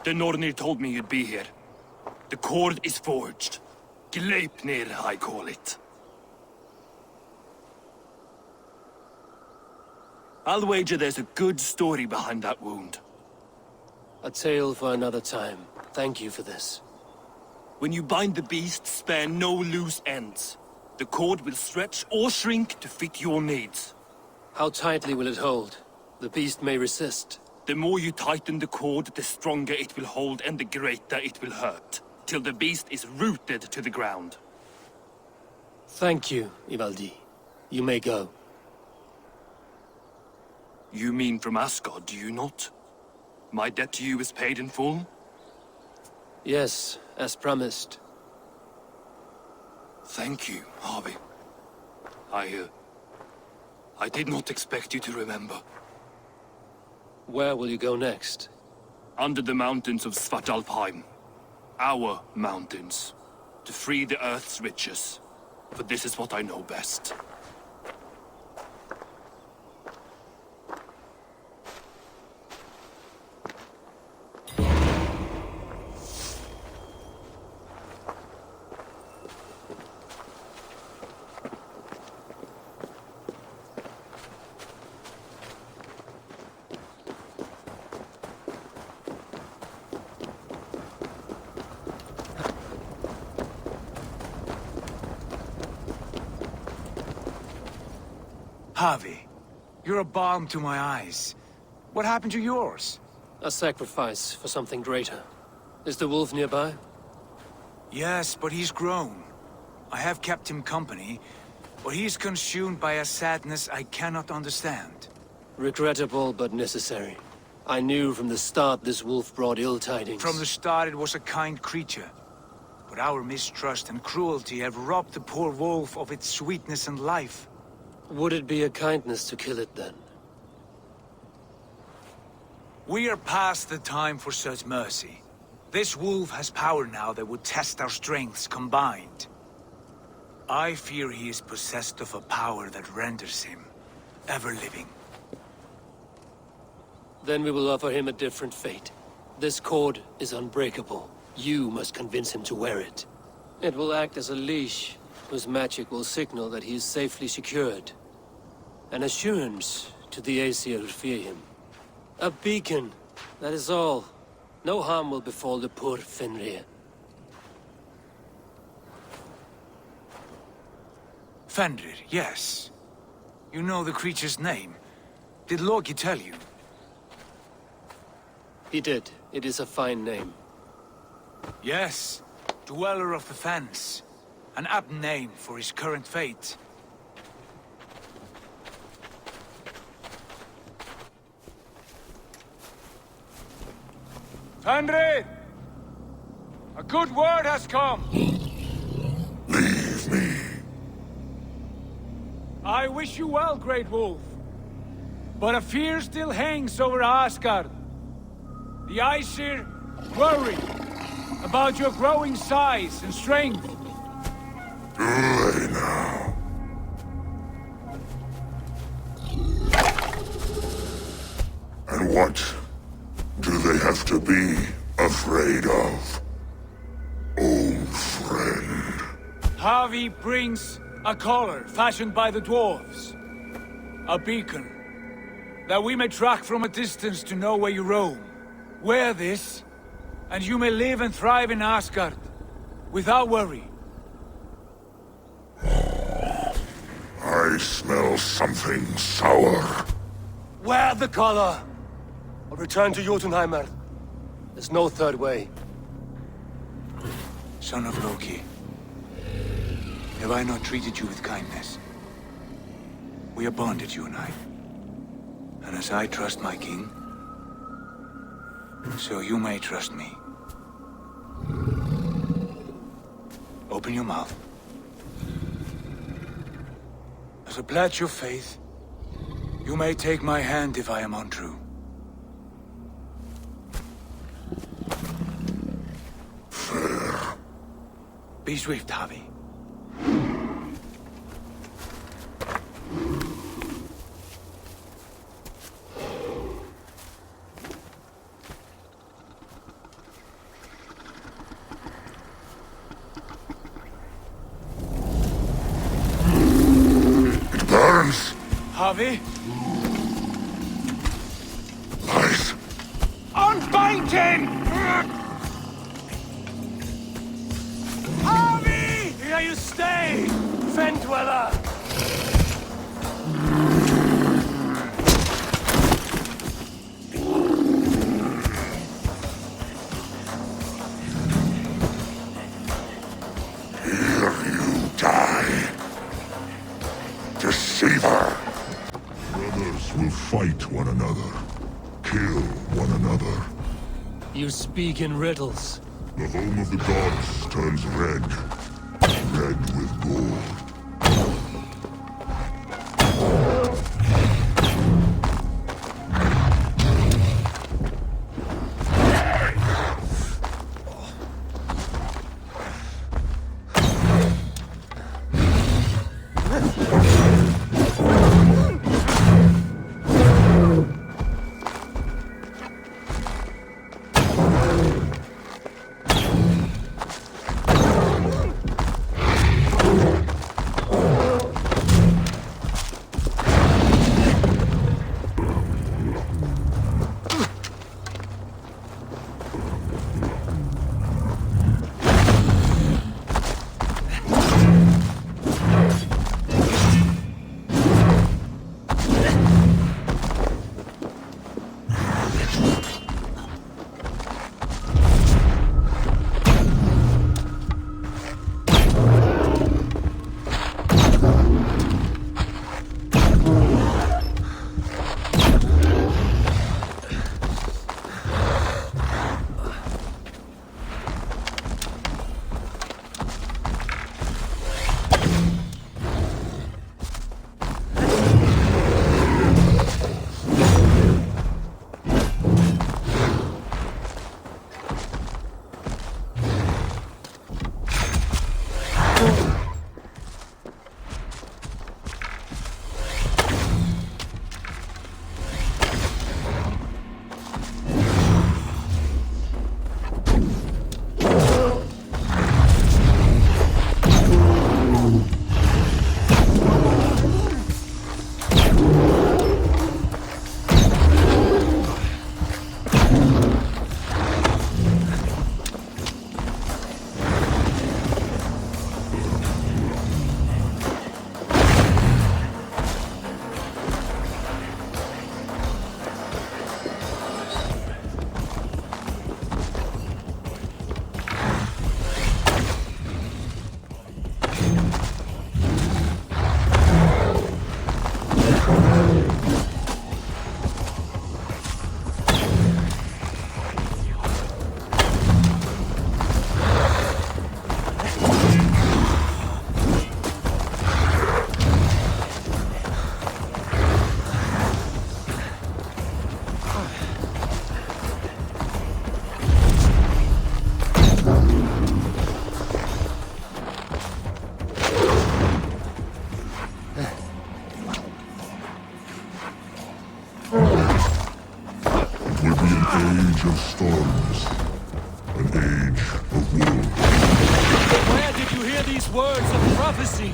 The Nornir told me you'd be here. The cord is forged. Gleipnir, I call it. I'll wager there's a good story behind that wound. A tale for another time. Thank you for this. When you bind the beast, spare no loose ends. The cord will stretch or shrink to fit your needs. How tightly will it hold? The beast may resist. The more you tighten the cord, the stronger it will hold and the greater it will hurt, till the beast is rooted to the ground. Thank you, Ivaldi. You may go. You mean from Asgard, do you not? My debt to you is paid in full? Yes, as promised. Thank you, Harvey. I did not expect you to remember. Where will you go next? Under the mountains of Svartalfheim. Our mountains. To free the Earth's riches. For this is what I know best. Harvey, you're a balm to my eyes. What happened to yours? A sacrifice for something greater. Is the wolf nearby? Yes, but he's grown. I have kept him company, but he's consumed by a sadness I cannot understand. Regrettable, but necessary. I knew from the start this wolf brought ill tidings. From the start it was a kind creature. But our mistrust and cruelty have robbed the poor wolf of its sweetness and life. Would it be a kindness to kill it then? We are past the time for such mercy. This wolf has power now that would test our strengths combined. I fear he is possessed of a power that renders him ever-living. Then we will offer him a different fate. This cord is unbreakable. You must convince him to wear it. It will act as a leash, whose magic will signal that he is safely secured. An assurance to the Aesir who fear him. A beacon, that is all. No harm will befall the poor Fenrir. Fenrir, yes. You know the creature's name. Did Loki tell you? He did. It is a fine name. Yes. Dweller of the Fens. An apt name for his current fate. Fenrir! A good word has come! Leave me. I wish you well, Great Wolf. But a fear still hangs over Asgard. The Aesir worry about your growing size and strength. Do they now? And what do they have to be afraid of? Old friend. Harvey brings a collar fashioned by the dwarves. A beacon, that we may track from a distance to know where you roam. Wear this, and you may live and thrive in Asgard, without worry. I smell something sour. Wear the collar! Or return to Jotunheimer. There's no third way. Son of Loki, have I not treated you with kindness? We are bonded, you and I. And as I trust my king, so you may trust me. Open your mouth. As a pledge of faith, you may take my hand if I am untrue. Fair. Be swift, Harvey. Harvey? Lies. Unbind him! Harvey! Here you stay, Fen Dweller! Here you die. Deceiver. Brothers will fight one another. Kill one another. You speak in riddles. The home of the gods turns red. Red with gold. age of storms, an age of war. Where did you hear these words of prophecy?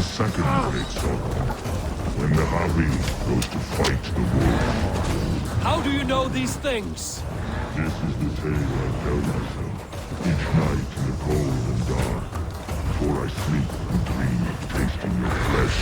second great sorrow, when the Javi goes to fight the wolf. How do you know these things? This is the tale I tell myself, each night in the cold and dark, before I sleep and dream of tasting your flesh.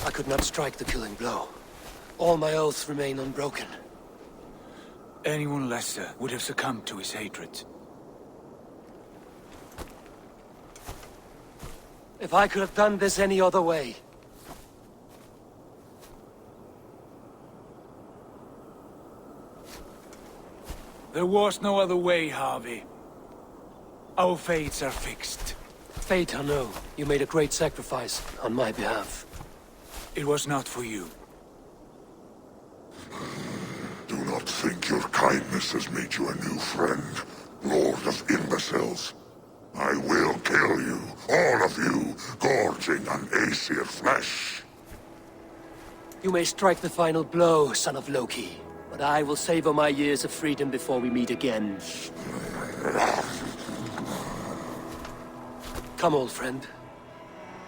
I could not strike the killing blow. All my oaths remain unbroken. Anyone lesser would have succumbed to his hatred. If I could have done this any other way. There was no other way, Harvey. Our fates are fixed. Fate, I know. You made a great sacrifice on my behalf. It was not for you. Do not think your kindness has made you a new friend, Lord of Imbeciles. I will kill you, all of you, gorging on Aesir flesh. You may strike the final blow, son of Loki, but I will savor my years of freedom before we meet again. Come, old friend.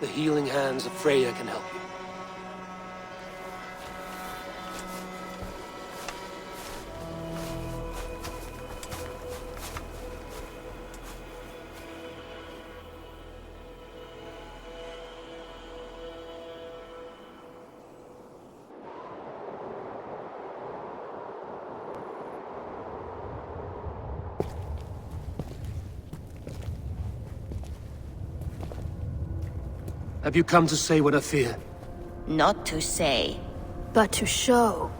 The healing hands of Freya can help you. Have you come to say what I fear? Not to say. but to show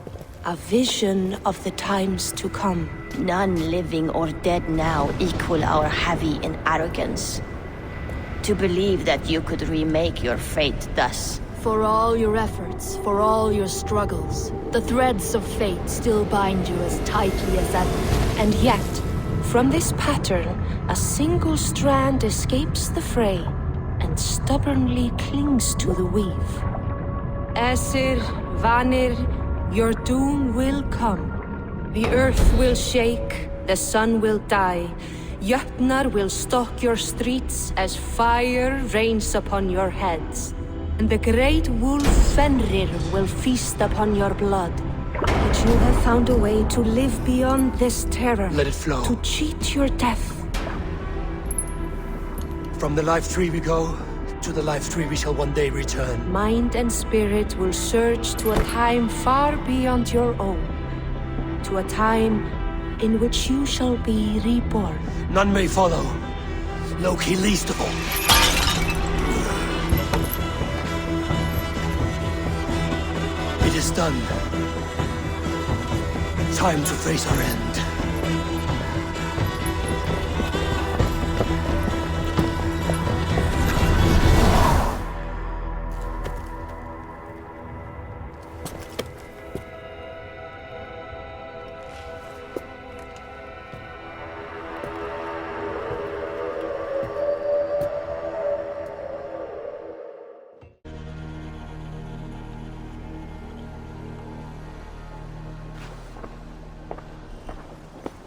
a vision of the times to come. None living or dead now equal our heavy in arrogance. To believe that you could remake your fate thus. For all your efforts, for all your struggles, the threads of fate still bind you as tightly as ever. And yet, from this pattern, a single strand escapes the fray and stubbornly clings to the weave. Aesir, Vanir, your doom will come. The earth will shake, the sun will die. Jötnar will stalk your streets as fire rains upon your heads. And the great wolf Fenrir will feast upon your blood. But you have found a way to live beyond this terror. Let it flow. To cheat your death. From the life tree we go, to the life tree we shall one day return. Mind and spirit will surge to a time far beyond your own. To a time in which you shall be reborn. None may follow. Loki least of all. It is done. Time to face our end.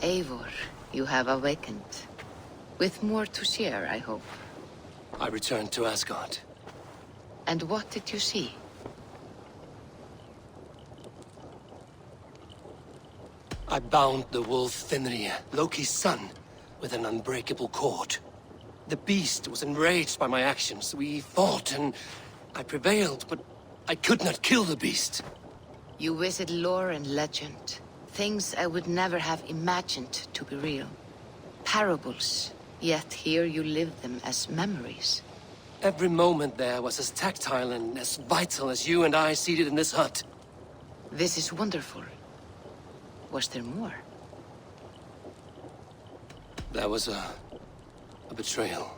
Eivor, you have awakened. With more to share, I hope. I returned to Asgard. And what did you see? I bound the wolf Fenrir, Loki's son, with an unbreakable cord. The beast was enraged by my actions. We fought and I prevailed, but I could not kill the beast. You visit lore and legend. Things I would never have imagined to be real. Parables, yet here you live them as memories. Every moment there was as tactile and as vital as you and I seated in this hut. This is wonderful. Was there more? There was a betrayal.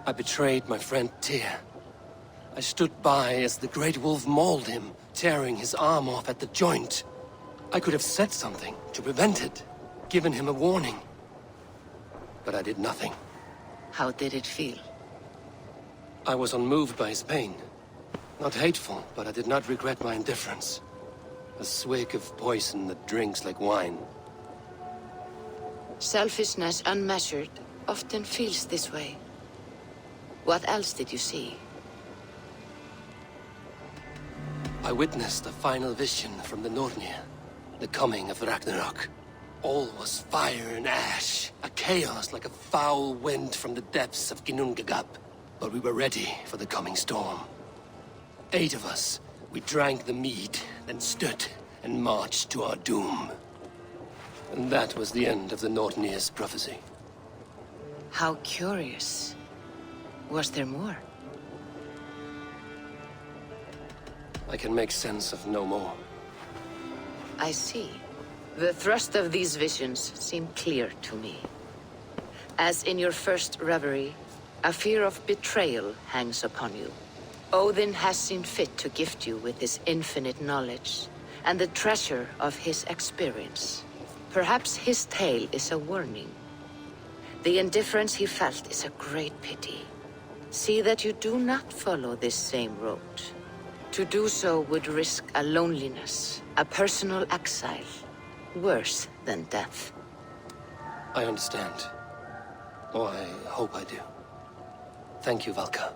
I betrayed my friend Tyr. I stood by as the great wolf mauled him, tearing his arm off at the joint. I could have said something to prevent it, given him a warning. But I did nothing. How did it feel? I was unmoved by his pain. Not hateful, but I did not regret my indifference. A swig of poison that drinks like wine. Selfishness unmeasured often feels this way. What else did you see? I witnessed a final vision from the Nornir, the coming of Ragnarok. All was fire and ash, a chaos like a foul wind from the depths of Ginnungagap. But we were ready for the coming storm. 8 of us, we drank the mead, then stood and marched to our doom. And that was the end of the Nornir's prophecy. How curious. Was there more? I can make sense of no more. I see. The thrust of these visions seem clear to me. As in your first reverie, a fear of betrayal hangs upon you. Odin has seen fit to gift you with his infinite knowledge, and the treasure of his experience. Perhaps his tale is a warning. The indifference he felt is a great pity. See that you do not follow this same road. To do so would risk a loneliness, a personal exile, worse than death. I understand. Or I hope I do. Thank you, Valka.